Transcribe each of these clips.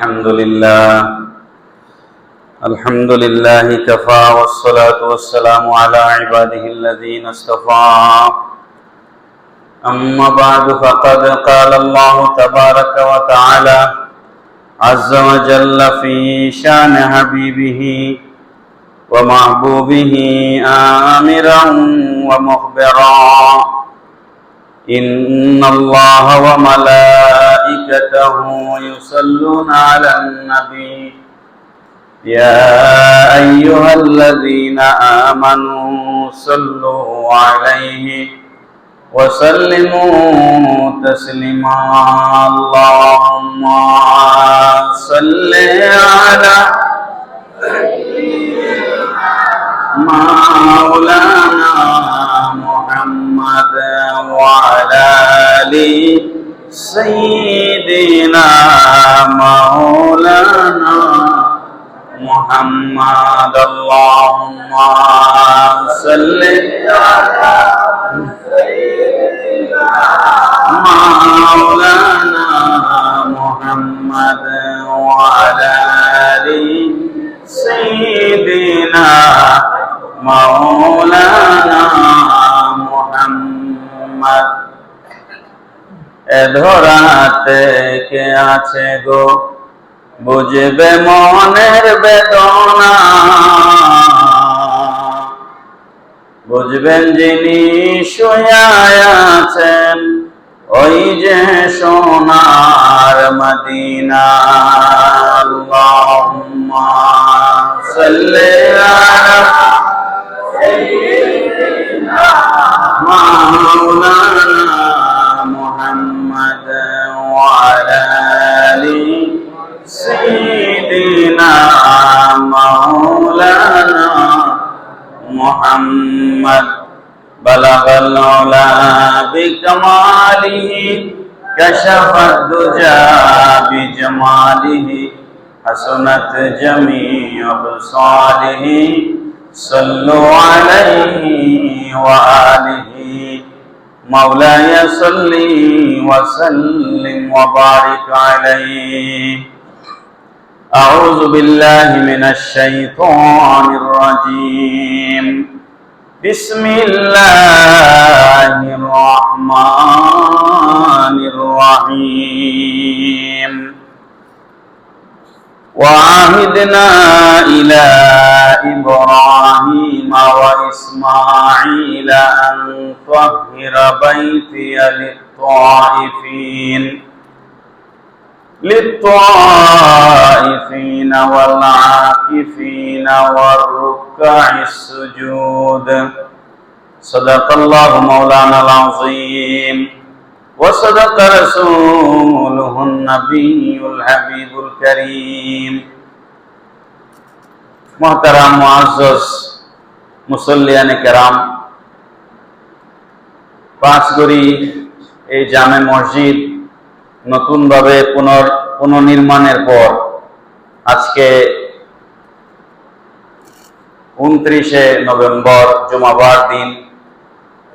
الحمد لله كفى والصلاة والسلام على عباده الذين اصطفى أما بعد فقد قال الله تبارك وتعالى عز وجل في شأن حبيبه ومحبوبه آمرا ومخبرا إن الله وملائكته يصلون على النبي يا أيها الذين آمنوا صلوا عليه وسلموا تسليما اللهم صل على مولانا محمد وعلى آل سيدنا مولانا محمد اللهم صل على مولانا محمد وعلى آل سيدنا مولانا محمد ধরাতে কে আছে গো বুঝবে মনের বেদনা বুঝবেন যিনি শুয়ে আছেন ওই যে সোনার মদিনা আল্লাহুম্মা সাল্লি আলা সাইয়্যিদিনা মাওলানা মুহাম্মদ ওয়া আলা আলি سيدنا مولانا محمد بلغ العلا بكماله كشف الدجى بجماله حسنت جميع خصاله صلوا عليه وآله مولاي صل وسلم وبارك عليه أعوذ بالله من الشيطان الرجيم بسم الله الرحمن الرحيم وعهدنا إلى إبراهيم وإسماعيل أن طهر بيتي للطائفين والعاكفين والركع السجود صدق الله مولانا العظيم وصدق رسوله النبي الحبيب الكريم محترم معزز মুসল্লিয়ানে কেরাম পাঁচগড়ি এই জামে মসজিদ নতুনভাবে পুনর্নির্মাণের পর আজকে 29শে নভেম্বর জুমাবার দিন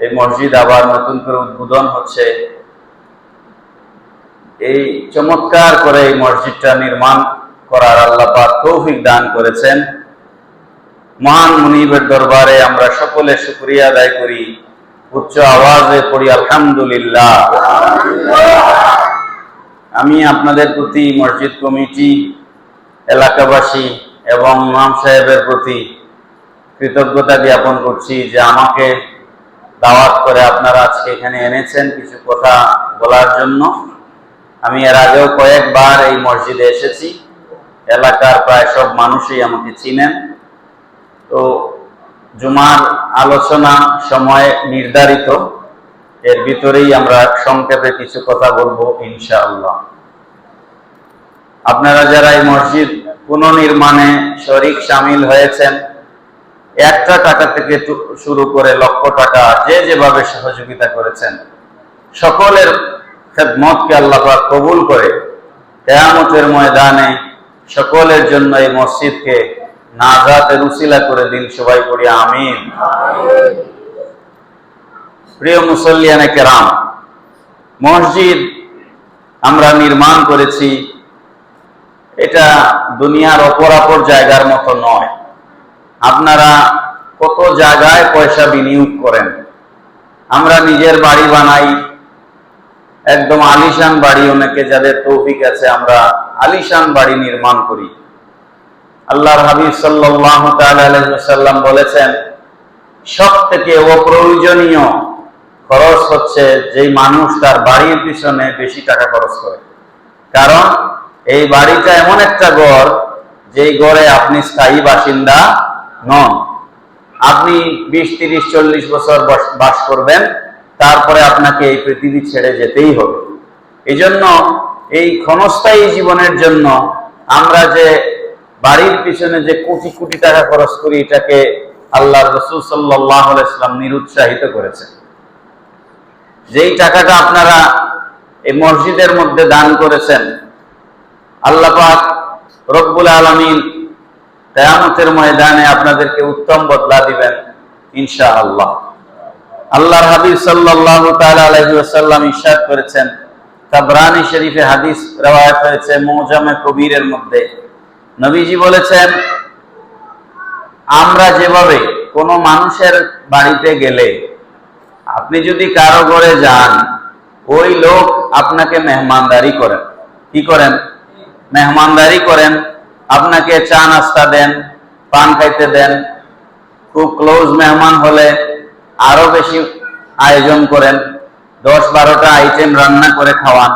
এই মসজিদ আবার নতুন করে উদ্বোধন হচ্ছে। এই চমৎকার করে এই মসজিদটা নির্মাণ করার আল্লাহ পাক তৌফিক দান করেছেন। মহান মুনিবের দরবারে আমরা সকলে শুকরিয়া আদায় করি, উচ্চ আওয়াজে পড়ি আলহামদুলিল্লাহ। আমি আপনাদের প্রতি, মসজিদ কমিটি, এলাকাবাসী এবং ইমাম সাহেবের প্রতি কৃতজ্ঞতা জ্ঞাপন করছি যে আমাকে দাওয়াত করে আপনারা আজকে এখানে এনেছেন কিছু কথা বলার জন্য। আমি এর আগেও কয়েকবার এই মসজিদে এসেছি, এলাকার প্রায় সব মানুষই আমাকে চিনেন। তো জুমার আলোচনা সময় নির্ধারিত, এর ভিতরেই আমরা সংক্ষেপে কিছু কথা বলবো ইনশাআল্লাহ। আপনারা যারা এই মসজিদ পুনর্নির্মাণে শরীক শামিল হয়েছেন, 1 টাকা থেকে শুরু করে লক্ষ টাকা যে যেভাবে সহযোগিতা করেছেন, সকলের খেদমতকে আল্লাহ পাক কবুল করে কিয়ামতের ময়দানে সকলের জন্য এই মসজিদকে নাজাতের উসিলা করে দিন। সবাই পড়ি আমিন। প্রিয় মুসল্লিয়ানে কেরাম, মসজিদ আমরা নির্মাণ করেছি এটা দুনিয়ার অপরাপর জায়গার মতো নয়। আপনারা কত জায়গায় পয়সা বিনিয়োগ করেন। আমরা নিজের বাড়ি বানাই, একদম আলিশান বাড়ি, অনেকে যাদের তৌফিক আছে আমরা আলিশান বাড়ি নির্মাণ করি। আল্লাহর হাবিব সাল্লাল্লাহু তাআলা আলাইহি ওয়াসাল্লাম বলেছেন, সবথেকে অপ্রয়োজনীয় খরচ হচ্ছে যেই মানুষ তার বাড়ির পিছনে বেশি টাকা খরচ করে। কারণ এই বাড়িটা এমন একটা ঘর, যেই ঘরে আপনি স্থায়ী বাসিন্দা নন। আপনি 20, 30, 40 বছর বাস করবেন, তারপরে আপনাকে এই পৃথিবী ছেড়ে যেতেই হবে। এই জন্য এই ক্ষণস্থায়ী জীবনের জন্য আমরা যে বাড়ির পিছনে যে কোটি কোটি টাকা খরচ করি, এটাকে আল্লাহর রাসূল সাল্লাল্লাহু আলাইহি ওয়াসাল্লাম নিরুৎসাহিত করেছেন। যেই টাকাটা আপনারা এই মসজিদের মধ্যে দান করেছেন, আল্লাহ পাক রব্বুল আলামিন কিয়ামতের ময়দানে আপনাদেরকে উত্তম বদলা দিবেন ইনশাআল্লাহ। আল্লাহর হাবিব সাল্লাল্লাহু তাআলা আলাইহি ওয়াসাল্লাম ইরশাদ করেছেন, তাবরানী শরীফে হাদিস রওয়ায়াত হয়েছে মুজামে কবিরের মধ্যে, নবীজি বলেছেন, আমরা যেভাবে কোনো মানুষের বাড়িতে গেলে, আপনি যদি কারো ঘরে যান, ওই লোক আপনাকে মেহমানদারি করেন। কি করেন? মেহমানদারি করেন। আপনাকে চা নাস্তা দেন, পান খাইতে দেন। খুব ক্লোজ মেহমান হলে আরো বেশি আয়োজন করেন, 10-12টা আইটেম রান্না করে খাওয়ান।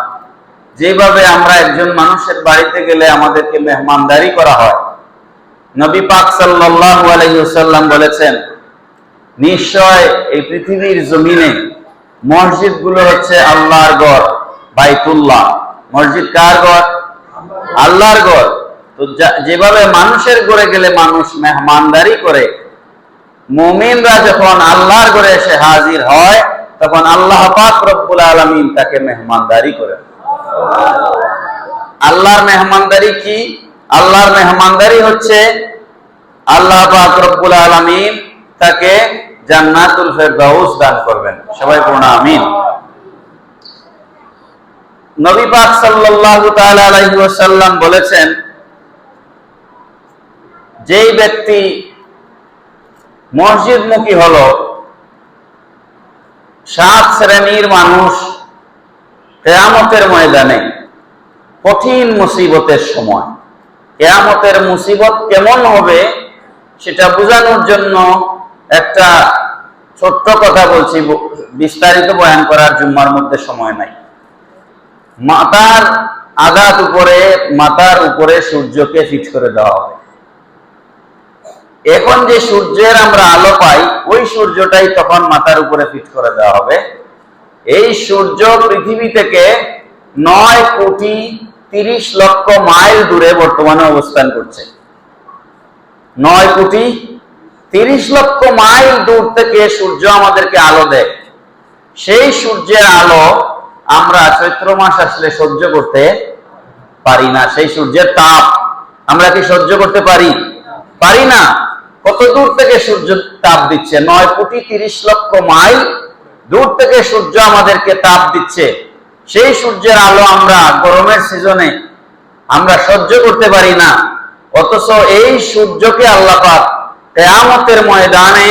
যেভাবে আমরা একজন মানুষের বাড়িতে গেলে আমাদেরকে মেহমানদারি করা হয়, নবী পাক সাল্লাল্লাহু আলাইহি ওয়াসাল্লাম বলেছেন, নিশ্চয় এই পৃথিবীর জমিনে মসজিদগুলো হচ্ছে আল্লাহর ঘর, বাইতুল্লাহ। মসজিদ কার ঘর? আল্লাহর ঘর। তো যেভাবে মানুষের ঘরে গেলে মানুষ মেহমানদারি করে, মুমিনরা যখন আল্লাহর ঘরে এসে হাজির হয়, তখন আল্লাহ পাক রব্বুল আলামিন তাকে মেহমানদারি করেন। আল্লাহর মেহমানদারি কি? আল্লাহর মেহমানদারি হচ্ছে আল্লাহ পাক রব্বুল আলামিন তাকে জান্নাতুল ফেরদাউস দান করবেন। সবাই পড়ুন আমিন। নবী পাক সাল্লাল্লাহু তাআলা আলাইহি ওয়াসাল্লাম বলেছেন, যেই ব্যক্তি মসজিদমুখী হলো, 7 শ্রেণীর মানুষ কিয়ামতের ময়দানে কঠিন মুসিবতের সময়, কিয়ামতের মুসিবত কেমন হবে সেটা বোঝানোর জন্য একটা ছোট্ট কথা বলছি, বিস্তারিত বয়ান করার জুম্মার মধ্যে সময় নাই। মাথার উপরে সূর্যকে ফিট করে দেওয়া হবে। এখন যে সূর্যের আমরা আলো পাই, ওই সূর্যটাই তখন মাথার উপরে ফিট করে দেওয়া হবে। এই সূর্য পৃথিবী থেকে 9,30,00,000 মাইল দূরে বর্তমানে অবস্থান করছে। 9,30,00,000 মাইল দূর থেকে সূর্য আমাদেরকে আলো দেয়। সেই সূর্যের আলো আমরা চৈত্র মাস আসলে সহ্য করতে পারি না। সেই সূর্যের তাপ আমরা কি সহ্য করতে পারি? পারি না। কত দূর থেকে সূর্য তাপ দিচ্ছে? 9,30,00,000 মাইল দূর থেকে সূর্য আমাদেরকে তাপ দিচ্ছে। সেই সূর্যের আলো আমরা গরমের সিজনে আমরা সহ্য করতে পারি না। অথচ এই সূর্যকে আল্লাহ পাক কিয়ামতের ময়দানে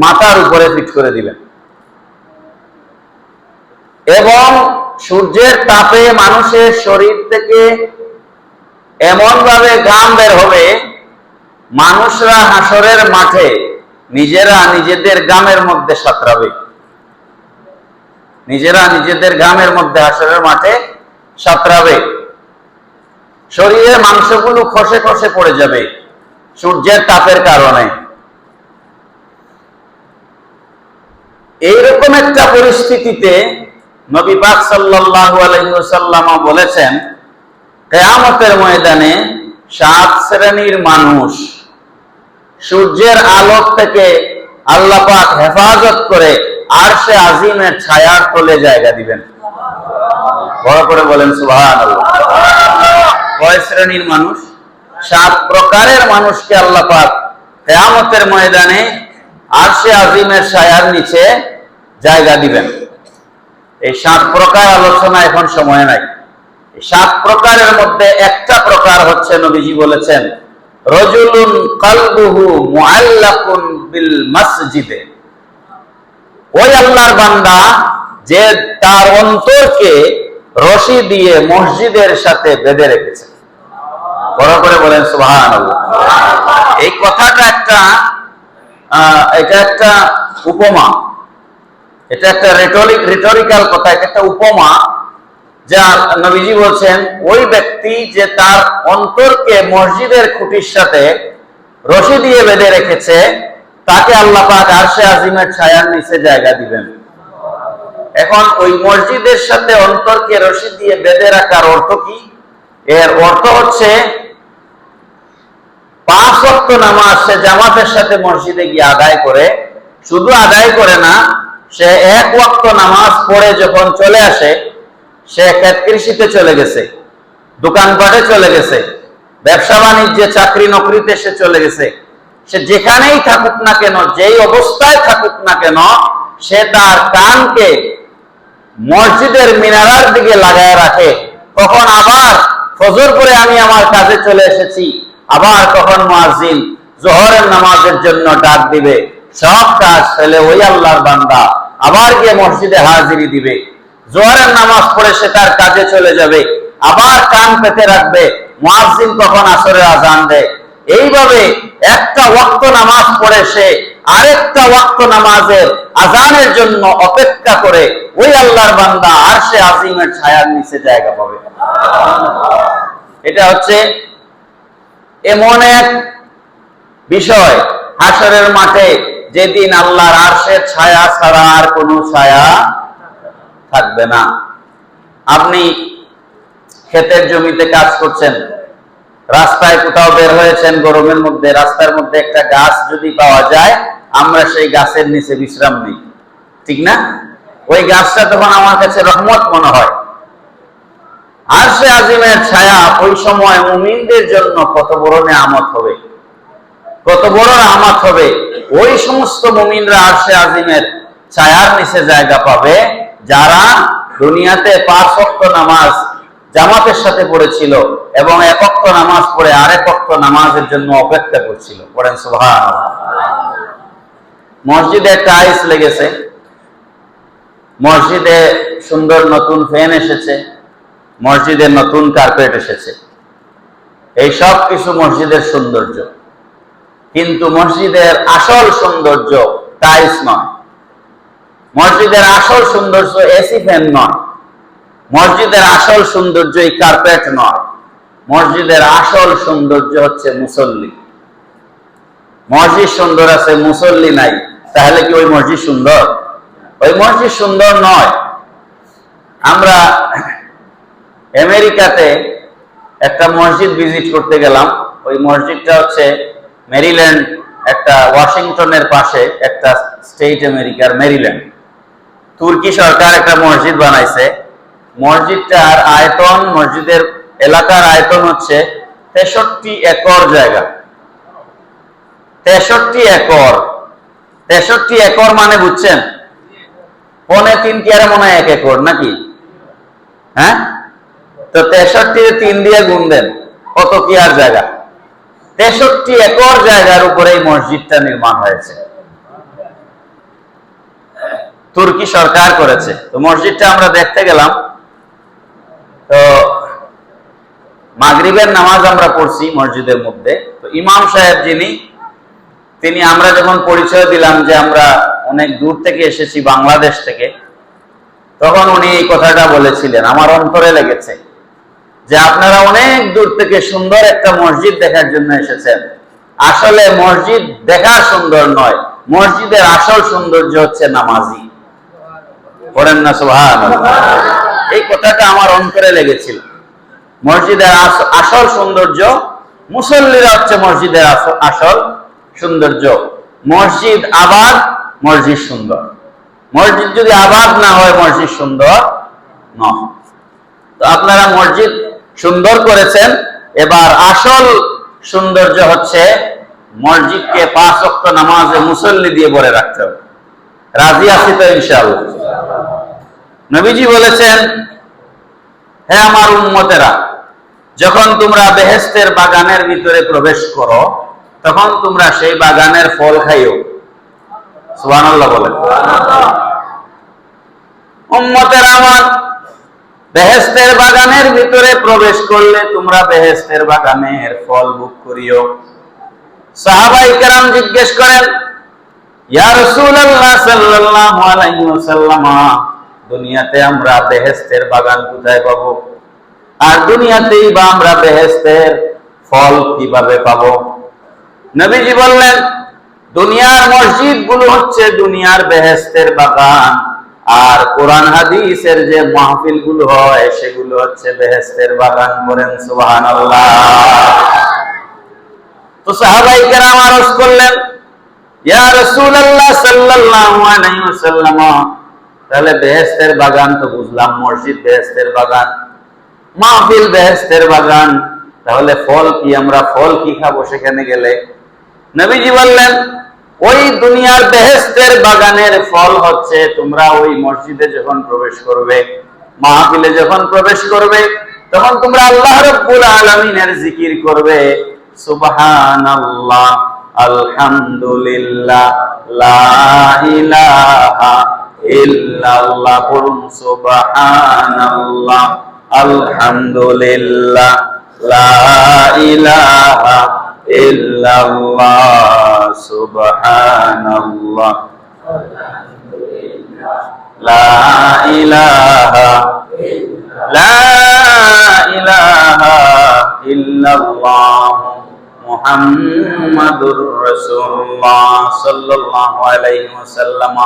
মাথার উপরে ফিট করে দিবেন, এবং সূর্যের তাপে মানুষের শরীর থেকে এমন ভাবে ঘাম বের হবে, মানুষরা হাসরের মাঠে নিজেরা নিজেদের ঘামের মধ্যে সাঁতরাবে। নিজেরা নিজেদের ঘামের মধ্যে হাসরের মাঠে সাঁতরাবে। শরীরের মাংসগুলো খসে খসে পড়ে যাবে সূর্যের তাপের কারণে। এইরকম একটা পরিস্থিতিতে নবী পাক সাল্লাল্লাহু আলাইহি ওয়াসাল্লাম বলেছেন, কিয়ামতের ময়দানে 7 শ্রেণীর মানুষ সূর্যের আলোক থেকে আল্লাহ পাক হেফাজত করে আরশে আজিমের ছায়ার তলে জায়গা দিবেন। বড় করে বলেন সুবহানাল্লাহ। কয় শ্রেণীর মানুষ? 7 প্রকারের মানুষকে আল্লাহ পাক কিয়ামতের ময়দানে আরশে আজিমের ছায়ার নিচে জায়গা দিবেন। এই 7 প্রকার আলোচনা এখন সময় নাই। 7 প্রকারের মধ্যে একটা প্রকার হচ্ছে নবীজি বলেছেন রাজুলুন কলবুহু মুআল্লাকুন বিল মসজিদে, ওই আল্লাহর বান্দা যে তার অন্তরকে রশি দিয়ে মসজিদের সাথে বেঁধে রেখেছে। বড় করে বলেন সুবহানাল্লাহ। এই কথাটা এটা একটা উপমা, এটা একটা রিটরিক্যাল কথা, এটা একটা উপমা, যা নবীজি বলছেন ওই ব্যক্তি যে তার অন্তরকে মসজিদের খুঁটির সাথে রশি দিয়ে বেঁধে রেখেছে, তাকে আল্লাহ পাক আরশে আজিমের ছায়ার নিচে জায়গা দিবেন। এখন ওই মসজিদের সাথে অন্তরকে রশি দিয়ে বেঁধে রাখার অর্থ কি? এর অর্থ হচ্ছে 5 ওয়াক্ত নামাজ সে জামাতের সাথে মসজিদে গিয়ে আদায় করে, শুধু আদায় করে না, সে 1 ওয়াক্ত নামাজ পড়ে যখন চলে আসে, সে ক্ষেত কৃষিতে চলে গেছে, দোকানপাটে চলে গেছে, ব্যবসা বাণিজ্যে চাকরি নকরিতে সে চলে গেছে, সে যেখানেই থাকুক না কেন, যেই অবস্থায় থাকুক না কেন, সে তার কানকে মসজিদের মিনারার দিকে লাগায় রাখে। কখন আবার ফজর করে আমি আমার কাজে চলে এসেছি, আবার কখন মুয়াজ্জিন যোহরের নামাজের জন্য ডাক দিবে, সব কাজ ফেলে ওই আল্লাহর বান্দা আবার গিয়ে মসজিদে হাজিরি দিবে। যোহরের নামাজ পড়ে সে তার কাজে চলে যাবে, আবার কান পেতে রাখবে মুয়াজ্জিন কখন আসরের আজান দেয়। এইভাবে একটা ওয়াক্ত নামাজ পড়ে সে আরেকটা ওয়াক্ত নামাজের আজানের জন্য অপেক্ষা করে ওই আল্লাহর বান্দা আরশে আজিমের ছায়ার নিচে জায়গা পাবে। এটা হচ্ছে এমন এক বিষয় হাশরের মাঠে, যেদিন আল্লাহর আরশের ছায়া ছাড়া আর কোনো ছায়া থাকবে না। আপনি ক্ষেতের জমিতে কাজ করছেন, রাস্তায় কোথাও বের হয়েছেন গরমের মধ্যে, রাস্তার মধ্যে একটা গাছ যদি পাওয়া যায়, আমরা সেই গাছের নিচে বিশ্রাম নিই, ঠিক না? ওই গাছটা তখন আমার কাছে রহমত মনে হয়। আরশে আজিমের ছায়া ওই সময় মুমিনদের জন্য কত বড় নেয়ামত হবে, কত বড় রহমত হবে। ওই সমস্ত মুমিনরা আরশে আজিমের ছায়ার নিচে জায়গা পাবে যারা দুনিয়াতে 5 ওয়াক্ত নামাজ জামাতের সাথে পড়েছিল এবং 1 ওয়াক্ত নামাজ পড়ে আরেক ওয়াক্ত নামাজের জন্য অপেক্ষা করছিল। পড়েন সুবহানাল্লাহ। মসজিদে টাইলস লেগেছে, মসজিদে সুন্দর নতুন ফ্যান এসেছে, মসজিদে নতুন কার্পেট এসেছে, এই সব কিছু মসজিদের সৌন্দর্য। কিন্তু মসজিদের আসল সৌন্দর্য টাইলস নয়, মসজিদের আসল সৌন্দর্য এসি ফ্যান নয়, মসজিদের আসল সৌন্দর্য এই কার্পেট নয়, মসজিদের আসল সৌন্দর্য হচ্ছে মুসল্লি। মসজিদ সুন্দর আছে, মুসল্লি নাই, তাহলে কি ওই মসজিদ সুন্দর? ওই মসজিদ সুন্দর নয়। আমরা আমেরিকাতে একটা মসজিদ ভিজিট করতে গেলাম। ওই মসজিদটা হচ্ছে মেরিল্যান্ড, একটা ওয়াশিংটনের পাশে একটা স্টেট আমেরিকার মেরিল্যান্ড। তুর্কি সরকার একটা মসজিদ বানাইছে। মসজিদটার আয়তন, মসজিদের এলাকার আয়তন হচ্ছে 63 একর জায়গা। 63 একর, 63 একর মানে বুঝছেন? 3.25 কি আর মনে হয় 1 একর নাকি? হ্যাঁ, তো 63 3 দিয়ে গুণ দেন, কত কি আর জায়গা? 63 একর জায়গার উপরে এই মসজিদটা নির্মাণ হয়েছে, তুর্কি সরকার করেছে। তো মসজিদটা আমরা দেখতে গেলাম। তো মাগরিবের নামাজ আমরা পড়ছি মসজিদের মধ্যে। তো ইমাম সাহেব যিনি, তিনি, আমরা যখন পরিচয় দিলাম যে আমরা অনেক দূর থেকে এসেছি, বাংলাদেশ থেকে, তখন উনি এই কথাটা বলেছিলেন, আমার অন্তরে লেগেছে, যে আপনারা অনেক দূর থেকে সুন্দর একটা মসজিদ দেখার জন্য এসেছেন। আসলে মসজিদ দেখা সুন্দর নয়, মসজিদের আসল সৌন্দর্য হচ্ছে নামাজি। পড়েন না সুবহানাল্লাহ। এই কথাটা আমার অন্তরে লেগেছিল। মসজিদের আসল সৌন্দর্য, মুসল্লিরা হচ্ছে মসজিদের আসল সৌন্দর্য। মসজিদ আবাদ, মসজিদ সুন্দর। মসজিদ যদি আবাদ না হয়, মসজিদ সুন্দর নয়। তো আপনারা মসজিদ সুন্দর করেছেন, এবার আসল সৌন্দর্য হচ্ছে মসজিদকে 5 ওয়াক্ত নামাজে মুসল্লি দিয়ে ভরে রাখতে হবে। রাজি আছি তো ইনশাআল্লাহ? নবীজি বলেছেন হে আমার উম্মতেরা, যখন তোমরা বেহেশতের বাগানের ভিতরে প্রবেশ করো তখন তোমরা সেই বাগানের ফল খাইও। সুবহানাল্লাহ বলেন। উম্মতেরা আমার, বেহেশতের বাগানের ভিতরে প্রবেশ করলে তোমরা বেহেশতের বাগানের ফল ভোগ করিও। সাহাবায়ে কেরাম জিজ্ঞেস করেন, ইয়া রাসূলুল্লাহ সাল্লাল্লাহু আলাইহি ওয়াসাল্লাম, দুনিয়াতে আমরা বেহেশতের বাগান কোথায় পাবো, আর দুনিয়াতেই বা আমরা বেহেশতের ফল কিভাবে পাবো? নবীজি বললেন, দুনিয়ার মসজিদ গুলো হচ্ছে দুনিয়ার বেহেশতের বাগান, আর কোরআন হাদিসের যে মাহফিল গুলো হয় সেগুলো হচ্ছে বেহেশতের বাগান। বলেন সুবহানাল্লাহ। তো সাহাবায়ে কেরাম আরজ করলেন, ইয়া রাসূলুল্লাহ সাল্লাল্লাহু আলাইহি ওয়াসাল্লাম, তাহলে বেহেশতের বাগান তো বুঝলাম, মসজিদ বেহেশতের বাগান, মাহফিল বেহেশতের বাগান, তাহলে ফল কি? আমরা ফল কি খাবো সেখানে গেলে? নবীজি বললেন, ওই দুনিয়ার বেহেশতের বাগানের ফল হচ্ছে তোমরা ওই মসজিদে যখন প্রবেশ করবে, মাহফিলে যখন প্রবেশ করবে, তখন তোমরা আল্লাহ রাব্বুল আলামিনের জিকির করবে, সুবহানাল্লাহ, আলহামদুলিল্লাহ, লা ইলাহা ইল্লাল্লাহ, পড়ুন সুবহানাল্লাহ, আলহামদুলিল্লাহ, লা ইলাহা ইল্লাল্লাহ, সুবহানাল্লাহ, লা ইলাহা ইল্লাল্লাহ, মুহাম্মাদুর রাসূলুল্লাহ সাল্লাল্লাহু আলাইহি ওয়াসাল্লাম।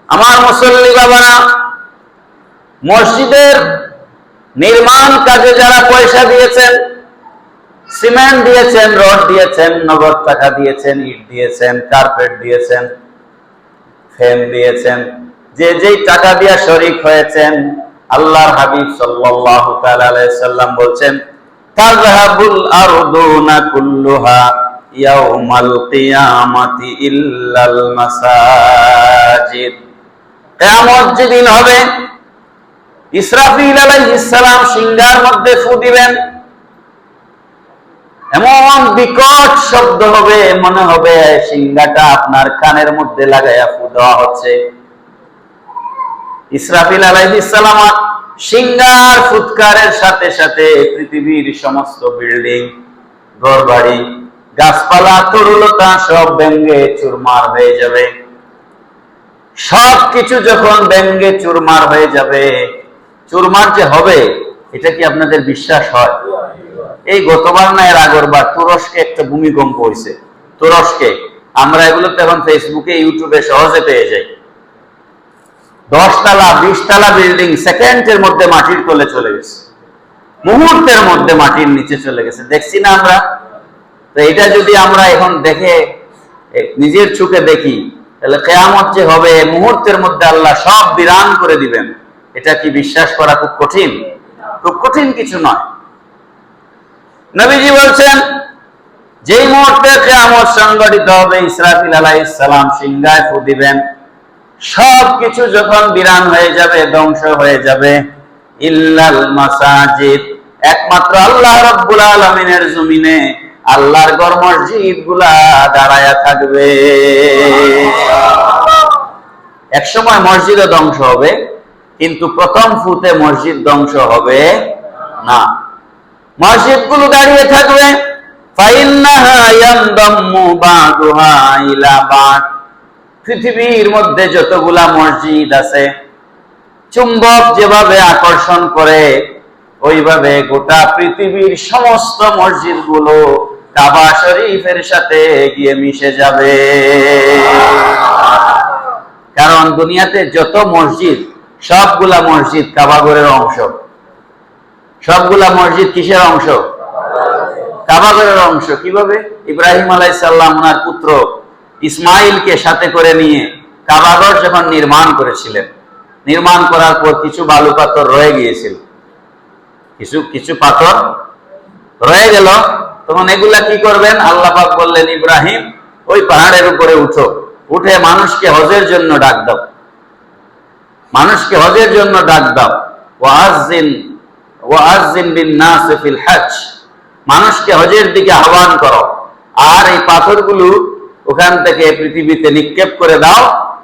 আমার মুসল্লি বাবারা, মসজিদের নির্মাণ কাজে যারা পয়সা দিয়েছেন, সিমেন্ট দিয়েছেন, রড দিয়েছেন, নগদ টাকা দিয়েছেন, ইট দিয়েছেন, কার্পেট দিয়েছেন, ফ্রেম দিয়েছেন, যে যেই টাকা দিয়া শরীক হয়েছেন, আল্লাহর হাবিব সাল্লাল্লাহু তাআলা আলাইহি সাল্লাম বলছেন, তাযহাবুল আরদুনা কুল্লুহা ইয়াউমাল কিয়ামাতি ইল্লাল মাসাজিদ। কিয়ামত যেদিন হবে, ইসরাফিল আলাইহিস সালাম সিংহার মধ্যে ফু দিবেন, এমন বিকট শব্দ হবে, মনে হবে সিংহাটা আপনার কানের মধ্যে লাগাইয়া ফু দেওয়া হচ্ছে। ইসরাফিল আলাইহিস সালাম সিংহার ফুৎকারের সাথে সাথে পৃথিবীর সমস্ত বিল্ডিং, ঘরবাড়ি, গাছপালা, তরুলতা সব ভেঙ্গে চুরমার হয়ে যাবে। সবকিছু যখন ভেঙ্গে চুরমার হয়ে যাবে, চুরমার যে হবে এটা কি আপনাদের বিশ্বাস হয়? এই গতবার না এর আগের বার তুরস্কে একটা ভূমিকম্প হয়েছে। তুরস্কে, আমরা এগুলো তো এখন ফেসবুকে, ইউটিউবে সহজে পেয়ে যাই। 10 তলা 20 তলা বিল্ডিং সেকেন্ডের মধ্যে মাটির তলে চলে গেছে, মুহূর্তের মধ্যে মাটির নিচে চলে গেছে। দেখছি না আমরা? তো এটা যদি আমরা এখন দেখে নিজের চোখে দেখি, তাহলে কিয়ামত যে হবে মুহূর্তের মধ্যে আল্লাহ সব বিরান করে দিবেন, এটা কি বিশ্বাস করা খুব কঠিন? খুব কঠিন কিছু নয়। নবীজি বলছেন, যেই মুহূর্তে কিয়ামত সংঘটিত হবে, ইসরাফিল আলাইহিস সালাম সিংহায় ফু দিবেন, সবকিছু যখন বিরান হয়ে যাবে, ধ্বংস হয়ে যাবে, ইল্লাল মাসাজিদ, একমাত্র আল্লাহ রাব্বুল আলামিনের জমিনে আল্লাহর ঘর মসজিদ গুলা দাঁড়ায়া থাকবে। এক সময় মসজিদও ধ্বংস হবে, কিন্তু প্রথম ফুতে মসজিদ ধ্বংস হবে না, মসজিদ গুলো দাঁড়িয়ে থাকবে। ফাইন্নাহা ইয়ানদাম্মু বাদুহা ইলা বাদ, পৃথিবীর মধ্যে যতগুলা মসজিদ আছে, চুম্বক যেভাবে আকর্ষণ করে, ওইভাবে গোটা পৃথিবীর সমস্ত মসজিদ গুলো কাবা শরীফের সাথে গিয়ে মিশে যাবে। কারণ দুনিয়াতে যত মসজিদ, সবগুলা মসজিদ কাবা ঘরের অংশ। সবগুলা মসজিদ কিসের অংশ? কাবা ঘরের অংশ। কিভাবে? ইব্রাহিম আলাইহিস সালাম ওনার পুত্র ইসমাইলকে সাথে করে নিয়ে কাবা ঘর যখন নির্মাণ করেছিলেন, নির্মাণ করার পর কিছু বালু পাথর রয়ে গিয়েছিল, কিছু পাথর রয়ে গেল। তখন এগুলা কি করবেন? আল্লাহ পাক বললেন, ইব্রাহিম ওই পাহাড়ের উপরে উঠো, উঠে মানুষকে হজের জন্য ডাক দাও, মানুষকে হজের জন্য ডাক দাও। ওয়াজিন ওয়াজ্জিন বিন-নাস ফিল হজ, মানুষকে হজের দিকে আহ্বান করো, আর এই পাথরগুলো ওখান থেকে পৃথিবীতে নিক্ষেপ করে দাও।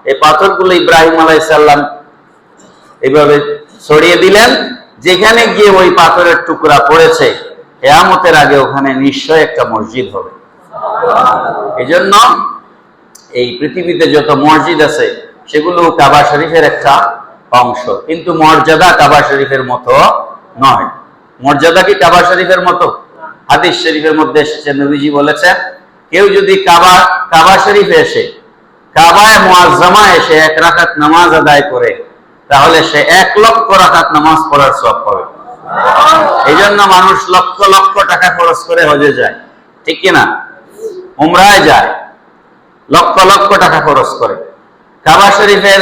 এই পাথরগুলো ইব্রাহিম আলাইহিস সালাম এইভাবে ছড়িয়ে দিলেন, যেখানে গিয়ে ওই পাথরের টুকরা পড়েছে কিয়ামতের আগে ওখানে নিশ্চয় একটা মসজিদ হবে। এজন্য এই পৃথিবীতে যত মসজিদ আছে সেগুলো কাবা শরীফের একটা অংশ, কিন্তু মর্যাদা কাবা শরীফের মতো নয়। মর্যাদা কি কাবা শরীফের মতো? হাদিস শরীফের মধ্যে এসেছে, নবীজি বলেছেন, কেউ যদি কাবা শরীফে এসে, কাবায়ে মুআজ্জামা এসে 1 রাকাত নামাজ আদায় করে, তাহলে সে 1 লক্ষ রাকাত নামাজ পড়ার সওয়াব পাবে। এই জন্য মানুষ লক্ষ লক্ষ টাকা খরচ করে হজে যায়, ঠিক কিনা? উমরায় যায়, লক্ষ লক্ষ টাকা খরচ করে। কাবা শরীফের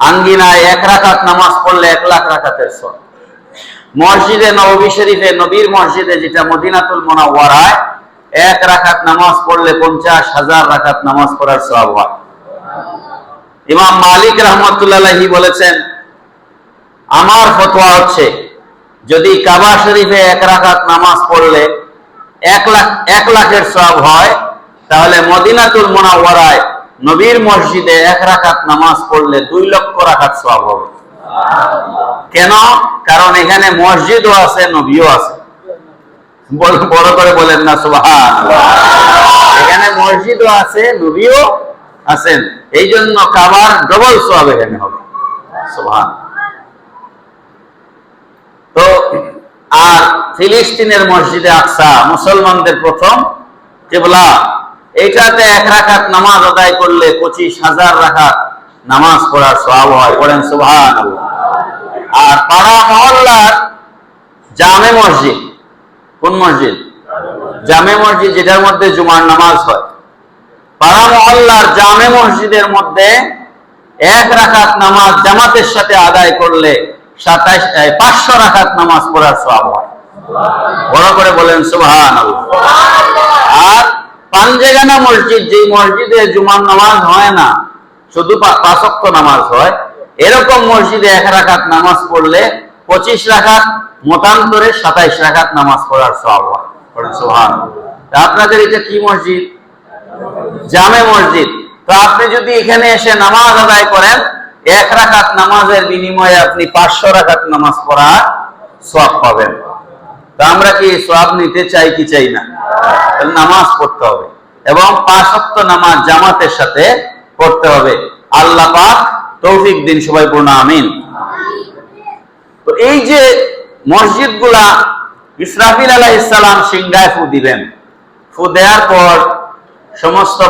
আঙ্গিনায় 1 রাকাত নামাজ পড়লে 1 লাখ রাকাতের সওয়াব। মসজিদে নববী শরীফে, নবীর মসজিদে যেটা মদিনাতুল মুনাওয়ারায়, 1 রাকাত নামাজ পড়লে 50,000 রাকাত নামাজ পড়ার সওয়াব হয়। ইমাম মালিক রাহমাতুল্লাহি আলাইহি বলেছেন, আমার ফতোয়া হচ্ছে, যদি কাবা শরীফে 1 রাকাত নামাজ পড়লে 1 লাখের সওয়াব হয়, তাহলে মদিনাতুল মুনাওয়ারায় নবীর মসজিদে 1 রাকাত নামাজ পড়লে 2 লক্ষ রাকাত সওয়াব হবে। কেন? কারণ এখানে মসজিদও আছে, নবীও আছে। বড় করে বলেন না সুবহানাল্লাহ। এখানে মসজিদও আছে, নবীও আছেন, এই জন্য কাবার ডবল সওয়াব এখানে হবে। সুবহানাল্লাহ। তো আর ফিলিস্তিনের মসজিদে আকসা মুসলমানদের প্রথম কিবলা, এইটাতে 1 রাকাত নামাজ আদায় করলে 25,000 রাকাত নামাজ পড়ার সওয়াব হয়। পড়েন সুবহানাল্লাহ। আর পাড়া মহল্লার জামে মসজিদ, কোন মসজিদ? জামে মসজিদ, যেটার মধ্যে জুমার নামাজ হয়। পাড়া মহল্লার জামে মসজিদের মধ্যে 1 রাকাত নামাজ জামাতের সাথে আদায় করলে 500 রাকাত নামাজ পড়ার সওয়াব হয়। বড় করে বলেন সুবহানাল্লাহ। আর পাঞ্জেগানা মসজিদ, যে মসজিদে জুমার নামাজ হয় না, শুধু 5 ওয়াক্ত নামাজ হয়, এরকম মসজিদে 1 রাকাত নামাজ পড়লে 25 রাকাত, মতান্তরে 27 রাকাত নামাজ পড়ার সওয়াব হয়। বলেন সুবহানাল্লাহ। আপনাদের এটা কি মসজিদ? জামে মসজিদ। তো আপনি যদি এখানে এসে নামাজ আদায় করেন, 1 রাকাত নামাজের বিনিময়ে আপনি 500 রাকাত নামাজ পড়ার সওয়াব পাবেন। তো আমরা কি সওয়াব নিতে চাই কি চাই না? নামাজ পড়তে হবে, এবং 5 ওয়াক্ত নামাজ জামাতের সাথে পড়তে হবে। আল্লাহ পাক তৌফিক দিন, সবাই পড়ুন আমিন। তো এই যে মসজিদগুলা, ইসরাফিল আলাইহিস সালাম সিংহায় ফু দিবেন, ফু দেওয়ার পর সমস্ত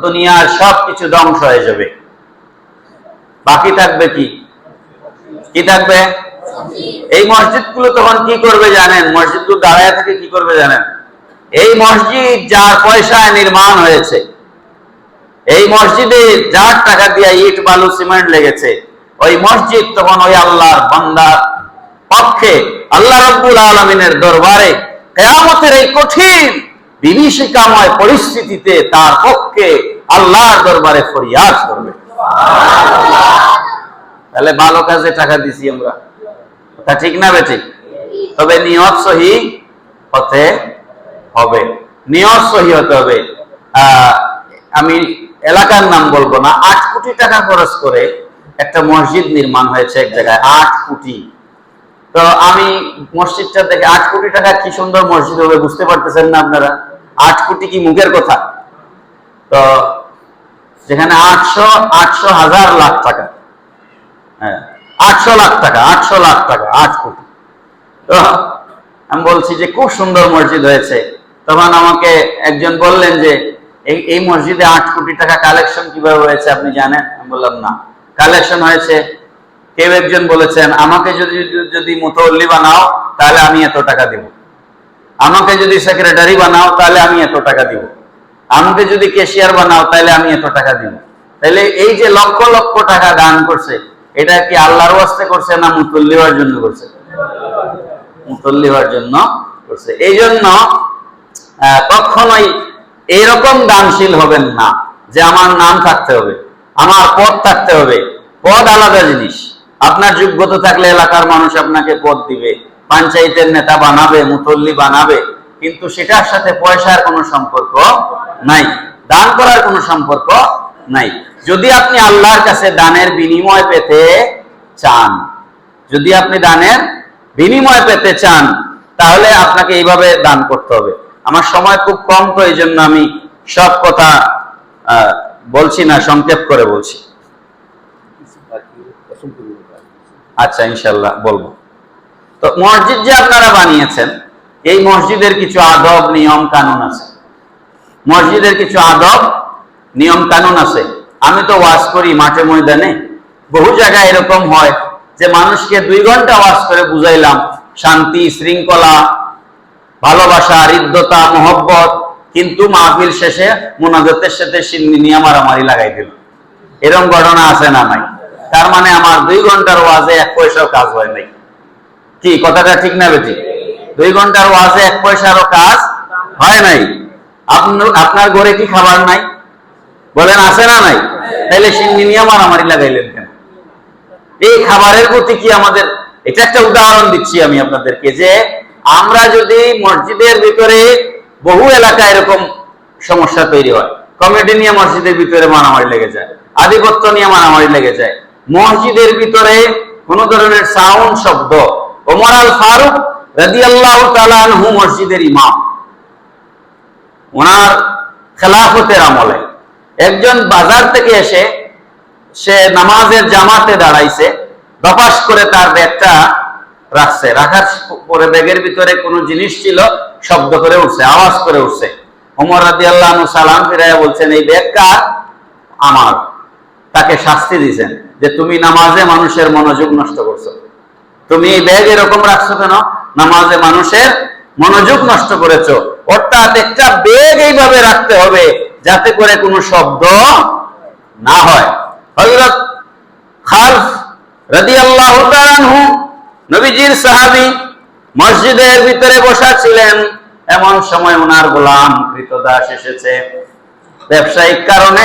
দুনিয়ার সবকিছু ধ্বংস হয়ে যাবে, বাকি থাকবে কি? কি থাকবে? এই মসজিদগুলো তখন কি করবে জানেন? মসজিদগুলো দাঁড়ায় থেকে কি করবে জানেন? এই মসজিদ যার পয়সায় নির্মাণ হয়েছে, এই মসজিদে যার টাকা দিয়ে ইট বালু সিমেন্ট লেগেছে, ওই মসজিদ তখন ওই আল্লাহর বান্দার পক্ষে আল্লাহ রাব্বুল আলামিনের দরবারে কিয়ামতের এই কঠিন বিভীষিকাময় পরিস্থিতিতে তার পক্ষে আল্লাহর দরবারে ফরিয়াদ করবে। তাহলে ভালো কাজে টাকা দিছি আমরা, তা ঠিক না বেঠিক? তবে নিয়ত সহি হতে হবে, নিয়ত সহি হতে হবে। আমি এলাকার নাম বলবো না, 8 কোটি টাকা খরচ করে একটা মসজিদ নির্মাণ হয়েছে এক জায়গায়, 8 কোটি। তো আমি মসজিদটা দেখে 8 কোটি টাকা কি সুন্দর মসজিদ হবে, বুঝতে পারতেছেন না আপনারা? 8 কোটি কি মুখের কথা? তো যেখানে 800 হাজার লাখ টাকা, হ্যাঁ 800 লাখ টাকা, 800 লাখ টাকা, 8 কোটি। তো আমি বলছি যে খুব সুন্দর মসজিদ হয়েছে। তখন আমাকে একজন বললেন যে এই মসজিদে 8 কোটি টাকা কালেকশন কিভাবে হয়েছে আপনি জানেন? আমি বললাম না। কালেকশন হয়েছে, কেউ একজন বলেছেন, আমাকে যদি মুতওয়াল্লি বানাও তাহলে আমি এত টাকা দিব, আমাকে যদি সেক্রেটারি বানাও তাহলে আমি এত টাকা দিব, আমাকে যদি ক্যাশিয়ার বানাও তাহলে আমি এত টাকা দিব। তাহলে এই যে লক্ষ লক্ষ টাকা দান করছে, এটা কি আল্লাহর ওয়াস্তে করছে না মুতওয়াল্লি হওয়ার জন্য করছে? মুতওয়াল্লি হওয়ার জন্য করছে। এই জন্য কখনোই এইরকম দানশীল হবেন না যে আমার নাম থাকতে হবে, আমার পদ থাকতে হবে। পদ আলাদা জিনিস, আপনার যোগ্যতা থাকলে এলাকার মানুষ আপনাকে পদ দিবে, পঞ্চায়েতের নেতা বানাবে, মুতল্লি বানাবে, কিন্তু সেটার সাথে পয়সার কোনো সম্পর্ক নাই, দান করার কোনো সম্পর্ক নাই। যদি আপনি আল্লাহর কাছে দানের বিনিময় পেতে চান, যদি আপনি দানের বিনিময় পেতে চান, তাহলে আপনাকে এইভাবে দান করতে হবে। আমার সময় খুব কম, তো এই জন্য আমি সব কথা বলছি না, সংক্ষেপ করে বলছি। আচ্ছা, ইনশাল্লাহ বলবো। তো মসজিদ যে আপনারা বানিয়েছেন, এই মসজিদের কিছু আদব নিয়ম কানুন আছে, মসজিদের কিছু আদব নিয়ম কানুন আছে। আমি তো ওয়াজ করি মাঠে ময়দানে, বহু জায়গায় এরকম হয় যে মানুষকে 2 ঘন্টা ওয়াজ করে বুঝাইলাম শান্তি, শৃঙ্খলা, ভালোবাসা, হৃদ্যতা, মহব্বত, কিন্তু মাহফিল শেষে মুনাজাতের সাথে সিন্নি নিয়ে মারামারি লাগাই দিল। এরকম ঘটনা আছে না নাই? তার মানে আমার 2 ঘন্টার ওয়াজে 1 পয়সাও কাজ হয় নাই। কি কথাটা ঠিক না বেটি? 2 ঘন্টার ওয়াজে 1 পয়সারও কাজ হয় নাই। আপনার ঘরে কি খাবার নাই? বলেন আছে না নাই? তাহলে সিন্নি নিয়ে মারামারি লাগাইলেন কেন? এই খাবারের প্রতি কি আমাদের, এটা একটা উদাহরণ দিচ্ছি আমি আপনাদেরকে, যে আমরা যদি মসজিদের ভিতরে, বহু এলাকায় এরকম সমস্যা তৈরি হয়, কমিটি নিয়ে মসজিদের ভিতরে মারামারি লেগে যায়, আধিপত্য নিয়ে মারামারি লেগে যায়। মসজিদের ভিতরে কোন ধরনের সাউন্ড শব্দ, ওমর আল ফারুক রাদিয়াল্লাহু তাআলা আনহু মসজিদের ইমাম, ওনার খেলাফতের আমলে একজন বাজার থেকে এসে সে নামাজের জামাতে দাঁড়াইছে, দপাস করে তার ব্যাগটা রাখছে, রাখার পরে ব্যাগের ভিতরে কোনো জিনিস ছিল, শব্দ করে উঠছে, আওয়াজ করে উঠছে। ওমর রাদিয়াল্লাহু আনহু সালাম ফিরাইয়া বলছেন, এই ব্যাগ কার? আমার। তাকে শাস্তি দিয়েছেন যে তুমি নামাজে মানুষের মনোযোগ নষ্ট করছো, তুমি এই ব্যাগ এরকম রাখছো কেন? নামাজে মানুষের মনোযোগ নষ্ট করেছো। অর্থাৎ একটা ব্যাগ এইভাবে রাখতে হবে যাতে করে কোনো শব্দ না হয়। হযরত খালফ রাদিয়াল্লাহু তাআলা আনহু, নবীজির সাহাবী, মসজিদের ভিতরে বসা ছিলেন। এমন সময় ওনার গোলাম কৃতদাস এসেছে, ব্যবসায়িক কারণে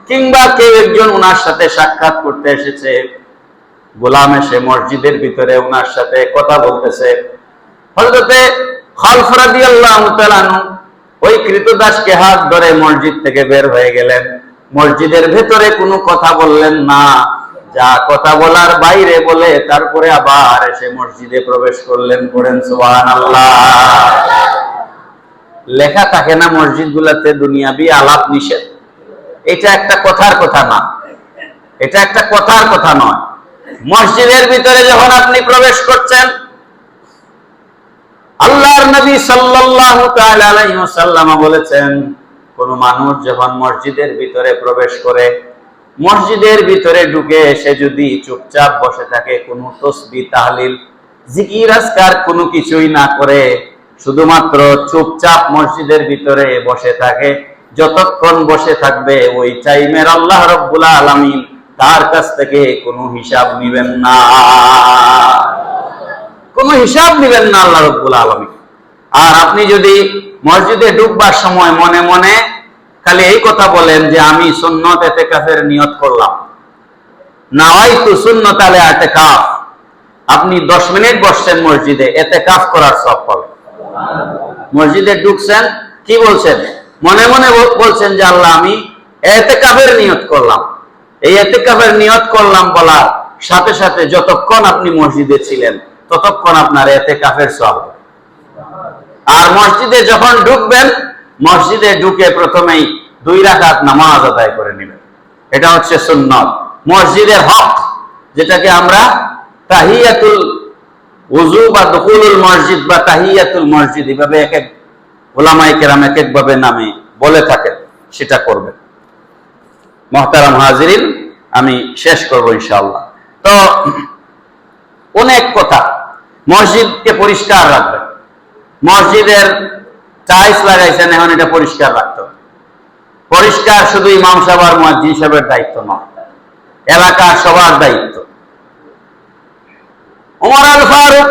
কিংবা কেউ একজন ওনার সাথে সাক্ষাৎ করতে এসেছে। গোলাম এসে মসজিদের ভিতরে ওনার সাথে কথা বলতেছে। হযরতে খালফ রাদিয়াল্লাহু তাআলা আনহু ওই কৃতদাসকে হাত ধরে মসজিদ থেকে বের হয়ে গেলেন। মসজিদের ভেতরে কোনো কথা বললেন না, যা কথা বলার বাইরে বলে তারপরে আবার এসে মসজিদে প্রবেশ করলেন। পড়েন সুবহানাল্লাহ। লেখা থাকে না মসজিদগুলোতে দুনিয়াবি আলাপ নিষেধ? এটা একটা কথার কথা না, এটা একটা কথার কথা নয়। মসজিদের ভিতরে যখন আপনি প্রবেশ করছেন, আল্লাহর নবী সাল্লাল্লাহু তাআলা আলাইহি ওয়াসাল্লাম বলেছেন, কোন মানুষ যখন মসজিদের ভিতরে প্রবেশ করে, মসজিদের ভিতরে ঢুকে সে যদি চুপচাপ বসে থাকে, কোনো তাসবিহ, তাহলিল, জিকির, আজকার কোনো কিছুই না করে, শুধুমাত্র চুপচাপ মসজিদের ভিতরে বসে থাকে, যতক্ষণ বসে থাকবে ওই টাইমের আল্লাহ রাব্বুল আলামিন তার কাছ থেকে কোনো হিসাব নেবেন না, কোনো হিসাব নেবেন না আল্লাহ রাব্বুল আলামিন। আর আপনি যদি মসজিদে ঢুকবার সময় মনে মনে খালি এই কথা বলেন যে আমি সুন্নত ইতিকাফের নিয়ত করলাম, নাওয়াইতু সুন্নাত আল ইতিকাফ, আপনি 10 মিনিট বসছেন মসজিদে, ইতিকাফ করার সওয়াব পাবেন। মসজিদে ঢুকছেন, কি বলছেন? মনে মনে বলছেন যে আল্লাহ আমি ইতিকাফের নিয়ত করলাম। এই ইতিকাফের নিয়ত করলাম বলার সাথে সাথে যতক্ষণ আপনি মসজিদে ছিলেন ততক্ষণ আপনার ইতিকাফের সওয়াব। আর মসজিদে যখন ঢুকবেন, মসজিদে ঢুকে প্রথমেই 2 রাকাত নামাজ আদায় করে নেবেন। এটা হচ্ছে সুন্নাত, মসজিদের হক, যেটাকে আমরা তাহিয়াতুল ওযু বা দুখুলুল মসজিদ বা তাহিয়াতুল মসজিদ, এভাবে এক এক উলামায়ে কেরাম এক এক ভাবে নামে বলে থাকেন, সেটা করবেন। মুহতারাম হাজিরিন, আমি শেষ করব ইনশাআল্লাহ। তো অনেক কথা, মসজিদকে পরিষ্কার রাখবেন। মসজিদের টাইলস লাগাইছেন, এখন এটা পরিষ্কার রাখতে হবে। পরিষ্কার শুধু ইমাম সাহেব আর মুয়াজ্জিন সাহেবের দায়িত্ব নয়, এলাকার সবার দায়িত্ব। ওমর আল ফারুক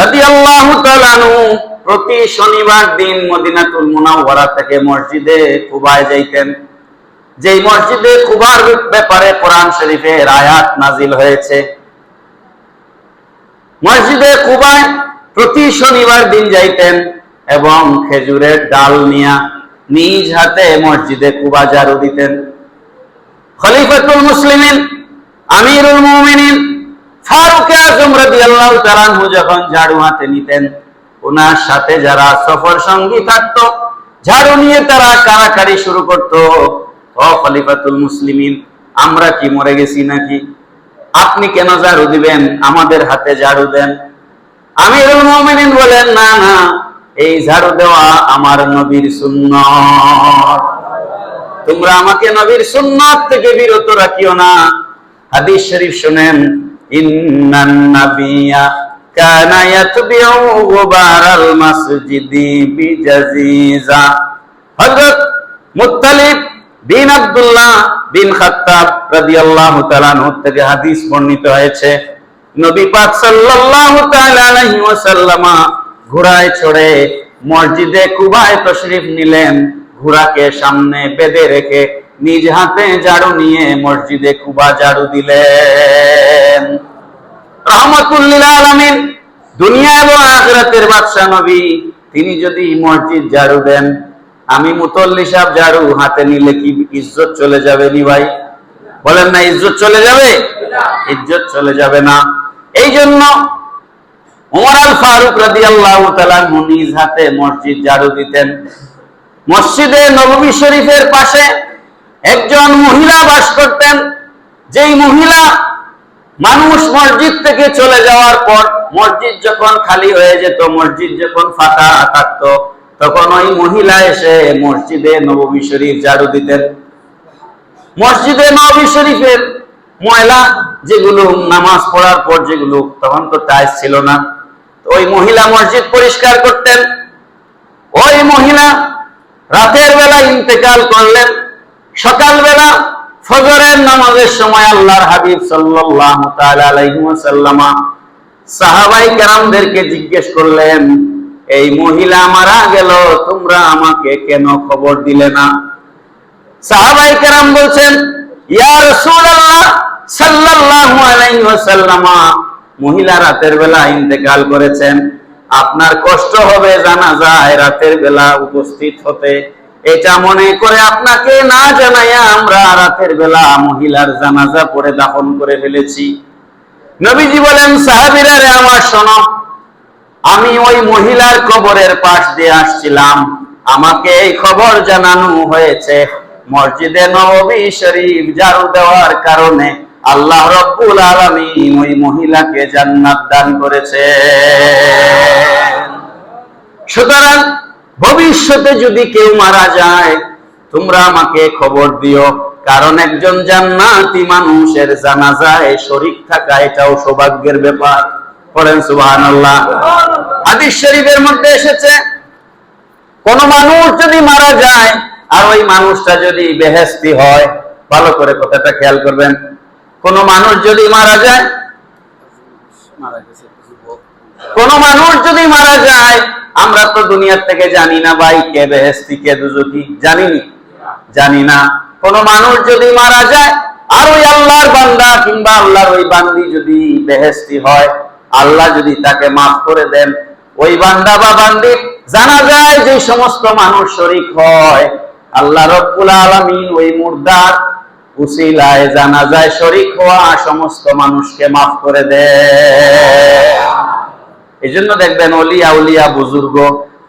রাদিয়াল্লাহু তাআলা আনহু প্রতি শনিবার দিন মদিনাতুল মুনাওয়ারা থেকে মসজিদে কুবায় যাইতেন। যেই মসজিদে কুবার ব্যাপারে কোরআন শরীফের আয়াত নাজিল হয়েছে, মসজিদে কুবায় প্রতি শনিবার দিন যাইতেন এবং খেজুরের ডাল নিয়ে নিজ হাতে মসজিদে কুবা ঝাড়ু দিতেন। খলিফাতুল মুসলিমিন আমিরুল মুমিনিন ফারুক আযম রাদিয়াল্লাহু তাআলা আনহু যখন ঝাড়ু হাতে নিতেন, ওনার সাথে যারা সফর সঙ্গী থাকতো ঝাড়ু নিয়ে তারা কাড়াকাড়ি শুরু করতো, ও খলিফাতুল মুসলিমিন, আমরা কি মরে গেছি নাকি? আপনি কেন ঝাড়ু দিবেন? আমাদের হাতে ঝাড়ু দেন। আমিরুল মুমিনিন বলেন, না না, এই ঝাড়ু দেওয়া আমার নবীর সুন্নাত, তোমরা আমাকে নবীর সুন্নাত থেকে বিরত রাখিও না। হাদিস শরীফ শুনেন, ইন্নান নাবিয়্যা কানা ইয়াতবিউ গুবারাল মাসজিদি বিজাজিজা। হযরত মুত্তালিব বিন আব্দুল্লাহ বিন খাত্তাব রাদিয়াল্লাহু তাআলা আনহু থেকে হাদিস বর্ণিত হয়েছে, নবী পাক সাল্লাল্লাহু তাআলা আলাইহি ওয়াসাল্লাম ঘোড়ায় চড়ে মসজিদে কুবায় তাশরীফ নিলেন। ঘোড়াকে সামনে বেঁধে রেখে নিজ হাতে ঝাড়ু নিয়ে মসজিদে কুবা ঝাড়ু দিলেন। রাহমাতুল লিল আলামিন, দুনিয়া এবং আখিরাতের বাদশা নবী, তিনি যদি মসজিদ ঝাড়ু দেন, আমি মুতল্লি সাহেব ঝাড়ু হাতে নিলে কি ইজ্জত চলে যাবে নি ভাই? বলেন না, ইজ্জত চলে যাবে? ইজ্জত চলে যাবে না। এই জন্য ওমর আল ফারুক রাদিয়াল্লাহু তাআলা নিজ হাতে মসজিদ ঝাড়ু দিতেন। মসজিদে নববী শরীফের পাশে একজন মহিলা বাস করতেন। যেই মহিলা মানুষ মসজিদ থেকে চলে যাওয়ার পর মসজিদ যখন খালি হয়ে যেত, মসজিদ যখন ফাঁকা থাকতো, তখন ওই মহিলা এসে মসজিদে নববী শরীফ ঝাড়ু দিতেন। মসজিদে নববী শরীফের ময়লা যেগুলো নামাজ পড়ার পর যেগুলো, তখন তো টাইলস ছিল না, ওই মহিলা মসজিদ পরিষ্কার করতেন। ওই মহিলা রাতের বেলা ইন্তেকাল করলেন। সকালবেলা ফজরের নামাজের সময় আল্লাহর হাবিব সাল্লাল্লাহু তাআলা আলাইহি ওয়াসাল্লাম সাহাবায়ে কেরামদেরকে জিজ্ঞেস করলেন, এই মহিলা মারা গেল, তোমরা আমাকে কেন খবর দিলে না? সাহাবায়ে কেরাম বলছেন, ইয়া রাসূলুল্লাহ সাল্লাল্লাহু আলাইহি ওয়াসাল্লাম, মহিলা রাতের বেলা ইন্তেকাল করেছেন, আপনার কষ্ট হবে জানাজায় রাতের বেলা উপস্থিত হতে, এটা মনে করে আপনাকে না জানাইয়া আমরা রাতের বেলা মহিলার জানাজা পড়ে দাফন করে ফেলেছি। নবীজি বলেন, সাহাবীরা রে আমার শোনো, আমি ওই মহিলার কবরের পাশ দিয়ে আসছিলাম, আমাকে এই খবর জানানো হয়েছে মসজিদে নববী শরীফ ঝাড়ু দেওয়ার কারণে আল্লাহ রাব্বুল আলামিন ওই মহিলাকে জান্নাত দান করেছে। সুতরাং ভবিষ্যতে যদি কেউ মারা যায়, তোমরা আমাকে খবর দিও, কারণ একজন জান্নাতি মানুষের জানাজায় শরীক থাকা এটাও সৌভাগ্যের ব্যাপার। পড়েন সুবহানাল্লাহ। হাদিস শরীফের মধ্যে এসেছে, কোন মানুষ যদি মারা যায় আর ওই মানুষটা যদি বেহেশতি হয়, ভালো করে কথাটা খেয়াল করবেন, কোন মানুষ যদি মারা যায়, কোন মানুষ যদি মারা যায়, আমরা তো দুনিয়ার থেকে জানি না ভাই কে বেহেশতি কে দুজকি, জানি না। কোন মানুষ যদি মারা যায় আর ওই আল্লাহর বান্দা কিংবা আল্লাহর ওই বান্দি যদি বেহেশতি হয়, আল্লাহ যদি তাকে মাফ করে দেন, ওই বান্দা বা বান্দি জানাজায় যে সমস্ত মানুষ শরীক হয়, আল্লাহ রাব্বুল আলামিন ওই মুর্দার উসিলায় জানাজায় শরীক হওয়া সমস্ত মানুষকে মাফ করে দেয়। এই জন্য দেখবেন ওলি আউলিয়া বুজুর্গ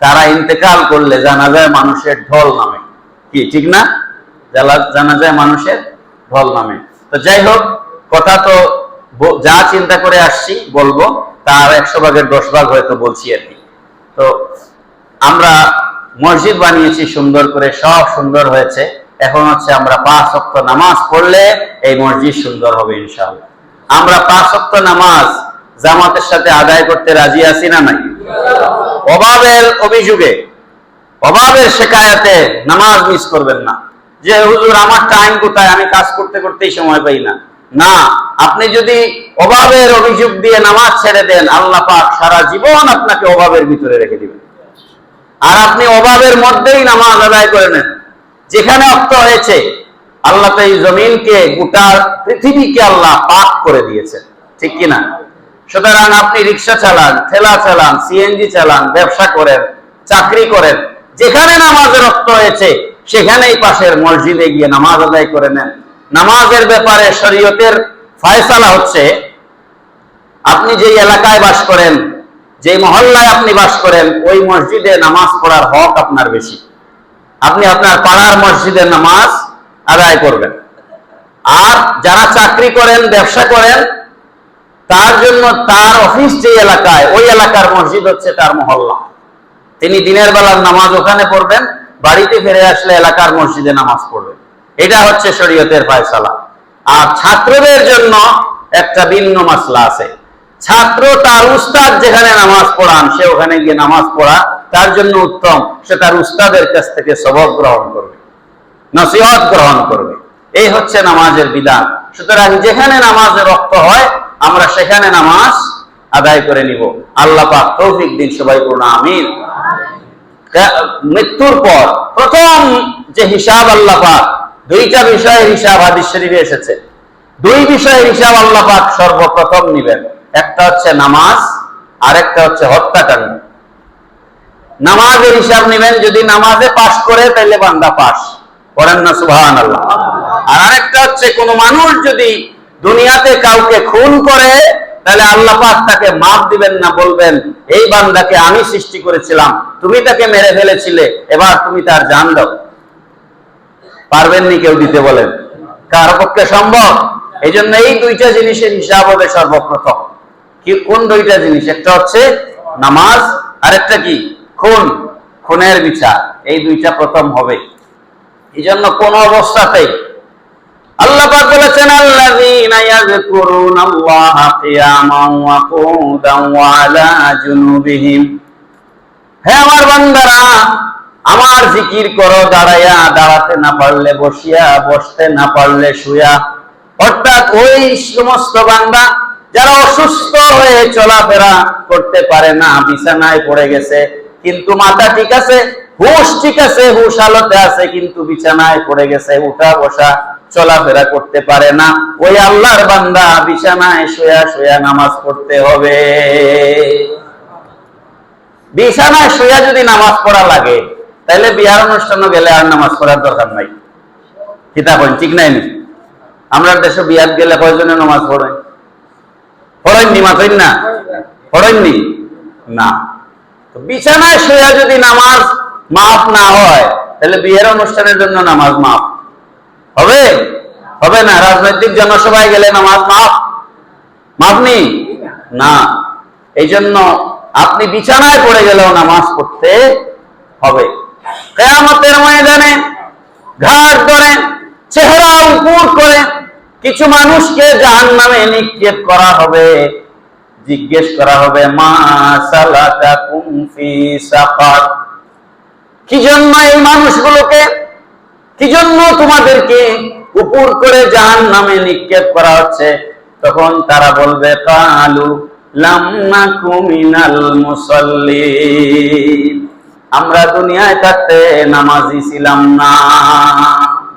তারা ইন্তেকাল করলে জানাজায় মানুষের ঢল নামে, কি ঠিক না? জানাজায় মানুষের ঢল নামে। তো যাই হোক, কথা তো যা চিন্তা করে আসছি বলবো, তার 100 ভাগের 10 ভাগ হয়তো বলছি আর কি। তো আমরা মসজিদ বানিয়েছি সুন্দর করে, সব সুন্দর হয়েছে। এখন হচ্ছে আমরা 5 ওয়াক্ত নামাজ পড়লে এই মসজিদ সুন্দর হবে ইনশাআল্লাহ। আমরা 5 ওয়াক্ত নামাজ জামাতের সাথে আদায় করতে রাজি আছি না নাই? অভাবের অভিযোগে, অভাবের শিকায়াতে নামাজ মিস করবেন না, যে হুজুর আমার টাইম কোথায়, আমি কাজ করতে করতেই সময় পাই না। না, আপনি যদি অভাবের অভিযোগ দিয়ে নামাজ ছেড়ে দেন, আল্লাহ পাক সারা জীবন আপনাকে অভাবের ভিতরে রেখে দিবেন। আর আপনি অভাবের মধ্যেই নামাজ আদায় করে নেন। যেখানে ওয়াক্ত হয়েছে, আল্লাহ তো এই জমিনকে, গোটা পৃথিবীকে আল্লাহ পাক করে দিয়েছে, ঠিক কিনা? সুতরাং আপনি রিক্সা চালান, ঠেলা চালান, সিএনজি চালান, ব্যবসা করেন, চাকরি করেন, যেখানে নামাজের রক্ত হয়েছে সেখানেই পাশের মসজিদে গিয়ে নামাজ আদায় করে নেন। নামাজের ব্যাপারে শরীয়তের ফয়সালা হচ্ছে, আপনি যেই এলাকায় বাস করেন, যে মহল্লায় আপনি বাস করেন, ওই মসজিদে নামাজ পড়ার হক আপনার বেশি। আপনি আপনার পাড়ার মসজিদে নামাজ আদায় করবেন। আর যারা চাকরি করেন, ব্যবসা করেন, তার জন্য তার অফিস যে এলাকায়, ওই এলাকার মসজিদ হচ্ছে তার মহল্লা। তিনি দিনের বেলার নামাজ ওখানে পড়বেন, বাড়িতে ফিরে আসলে এলাকার মসজিদে নামাজ পড়বেন। এটা হচ্ছে শরীয়তের ফয়সালা। আর ছাত্রদের জন্য একটা ভিন্ন মাসলা আছে। ছাত্র তার উস্তাদ যেখানে নামাজ পড়ান, সে ওখানে গিয়ে নামাজ পড়া তার জন্য উত্তম। সে তার উস্তাদের কাছ থেকে সবক গ্রহণ করবে, নসিহত গ্রহণ করবে। এই হচ্ছে নামাজের বিধান। সুতরাং যেখানে নামাজের রক্ত হয় আমরা সেখানে নামাজ আদায় করে নিব। আল্লাহ পাক তৌফিক দিন, সবাই বলুন আমিন। মৃত্যুর পর প্রথম যে হিসাব আল্লাহ পাক, দুইটা বিষয়ের হিসাব হাদিস শরীফে এসেছে। দুই বিষয়ের হিসাব আল্লাহ পাক সর্বপ্রথম নিবেন। একটা হচ্ছে নামাজ, আর একটা হচ্ছে হত্যাকাণ্ড। নামাজের হিসাব নিবেন, যদি নামাজে পাস করে তাহলে বান্দা পাস, পড়েন না সুবহানাল্লাহ। আর আরেকটা হচ্ছে কোন মানুষ যদি দুনিয়াতে কাউকে খুন করে তাহলে আল্লাহ পাক তাকে মাফ দিবেন না, বলবেন এই বান্দাকে আমি সৃষ্টি করেছিলাম, তুমি তাকে মেরে ফেলেছিলে, এবার তুমি তার জান দাও। পারবেননি কেউ দিতে, বলেন কার পক্ষে সম্ভব? এই জন্য এই দুইটা জিনিসের হিসাব হবে সর্বপ্রথম। কি কোন দুইটা জিনিস? একটা হচ্ছে নামাজ, আরেকটা কি? খুন, খুনের বিচার। এই দুইটা প্রথম হবে। এই জন্য কোন অবস্থাতেই আল্লাহ পাক বলেছেন, আল্লাযীনা ইয়াযকুরুনাল্লাহা কিয়ামান ওয়া কুউদান ওয়া আলা জুনুবিহিম, হে আমার বান্দারা আমার জিকির করো দাঁড়ায়া, দাঁড়াতে না পারলে বসিয়া, বসতে না পারলে শুয়া। অর্থাৎ ওই সমস্ত বান্দা যারা অসুস্থ হয়ে চলাফেরা করতে পারে না, বিছানায় পড়ে গেছে, কিন্তু মাথা ঠিক আছে, হুঁশ ঠিক আছে, হুঁশ হালতে আছে, কিন্তু বিছানায় পড়ে গেছে, উঠা বসা চলাফেরা করতে পারে না, ওই আল্লাহর বান্দা বিছানায় শুয়া শুয়া নামাজ পড়তে হবে। বিছানায় শুয়া যদি নামাজ পড়া লাগে তাহলে বিয়ার অনুষ্ঠানে গেলে আর নামাজ পড়ার দরকার নাই। কিতাব ঠিক নাই? আমরা দেশে বিয়াত গেলে কয়জনে নামাজ পড়ে? পড়েননি? মাথেন না? পড়েননি না? বিছানায় শুয়া যদি নামাজ মাফ না হয় তাহলে বিয়ের অনুষ্ঠানের জন্য নামাজ মাফ হবে? হবে না। রাজনৈতিক জনসভায় গেলে নামাজ মাফ? মাফ নেই না। এই জন্য আপনি বিছানায় পড়ে গেলেও নামাজ পড়তে হবে। কিয়ামতের ময়দানে ঘাট ধরে চেহারা উপর করে কিছু মানুষকে জাহান্নামে নিক্ষেপ করা হবে। জিজ্ঞেস করা হবে, মা সালাকাকুম ফি সাকার, কি জন্য এই মানুষগুলোকে, কি জন্য তোমাদেরকে উপর করে জাহান্নামে নিক্ষেপ করা হচ্ছে? তখন তারা বলবে, কালু লাম নাকু মিনাল মুসাল্লিন, আমরা দুনিয়ায় থাকতে নামাজি ছিলাম না।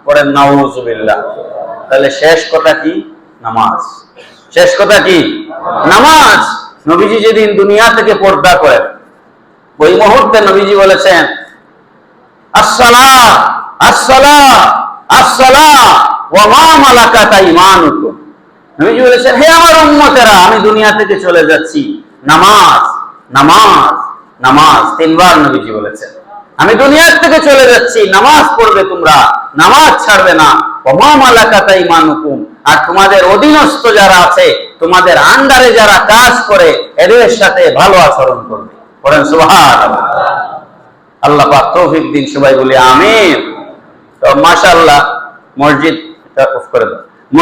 পড়েন নাউযুবিল্লাহ। তাহলে শেষ কথা কি? নামাজ। শেষ কথা কি? নামাজ। নবীজি যেদিন দুনিয়া থেকে পর্দা করেন, ওই মুহূর্তে নবীজি বলেছেন, আসসালাহ আসসালাহ আসসালাহ ওয়া মা মালাকাত আইমানুকুম। নবীজি বলেছেন, হে আমার উম্মতেরা, আমি দুনিয়া থেকে চলে যাচ্ছি, নামাজ নামাজ নামাজ। তিনবার নবীজি বলেছেন, আমি দুনিয়া থেকে চলে যাচ্ছি, নামাজ পড়বে তোমরা, নামাজ ছাড়বে না। ওয়া মা মালাকাত আইমানুকুম, আর তোমাদের অধীনস্থ যারা আছে, তোমাদের আন্ডারে যারা কাজ করে, এদের সাথে ভালো আচরণ করবে। পড়েন সুবহানাল্লাহ। আল্লাহ পাক তৌফিক দিন, সবাই বলি আমিন। তো মাশাআল্লাহ, মসজিদ অফ করে দাও।